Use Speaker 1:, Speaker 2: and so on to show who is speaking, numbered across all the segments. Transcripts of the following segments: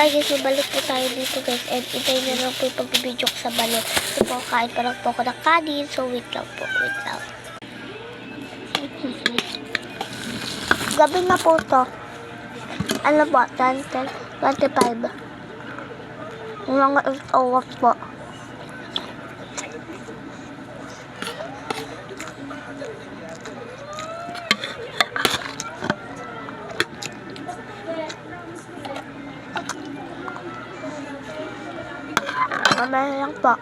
Speaker 1: Guys, ibalik po tayo dito guys. And itayin na lang po yung pag-video ko sa balon. So po, kain pa lang po ako ng kanin. So wait lang po, wait lang. Gabi na po to. Ano po? 10:25. Mga oras po. Mamaya lang po.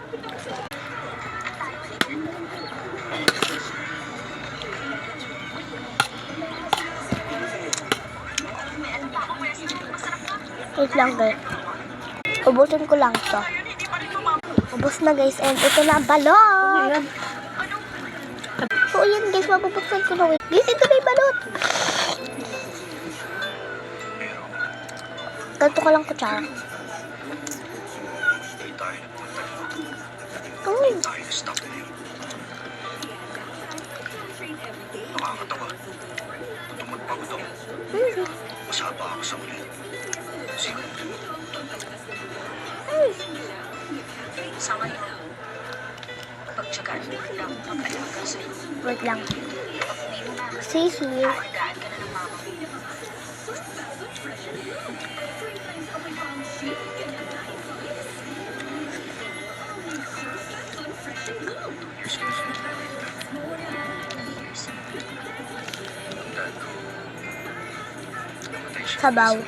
Speaker 1: Wait lang guys. Ubusin ko lang to. Ubus na guys. And ito na ang balot. So yun guys. Mabubuksan ko na. Wait. Guys, ito na yung balot. Ganito ko lang kutsara.
Speaker 2: Nakakatawa. Itong magpagod ako. Masaba ako sa ulit. Sino?
Speaker 3: Sa ngayon, pagtsagaan mo lang mag-alaga sa'yo.
Speaker 1: Wait lang.
Speaker 3: Pag uwi mo na,
Speaker 1: Sisi.
Speaker 3: alagaan ka na ng mama mo.
Speaker 1: Sabaw.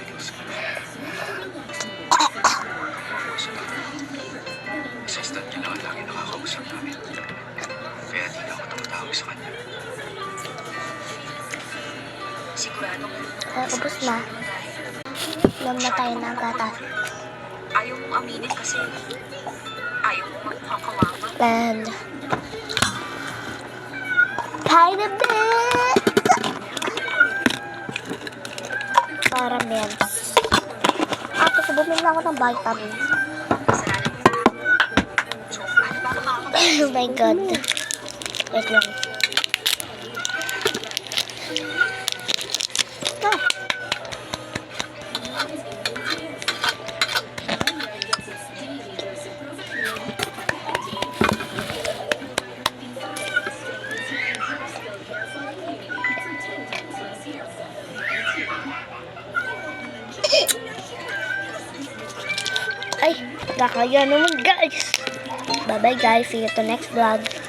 Speaker 2: Sa instant niya lang lagi nakakausap namin. Kaya di na ako tumatawag sa kanya.
Speaker 3: Sigurado ko.
Speaker 1: Ubus na. Inom na tayo ng gatas.
Speaker 3: Ayaw mong aminin kasi ayaw mong magpapakawawa.
Speaker 1: And kain na bit! Para men. Tapos bumili ako ng vitamins.
Speaker 3: Kasalanan mo. So, ano ba makakapagod?
Speaker 1: Oh my god. Wait lang. Ah. Ay, nakaya naman guys. Bye bye guys. See you to next vlog.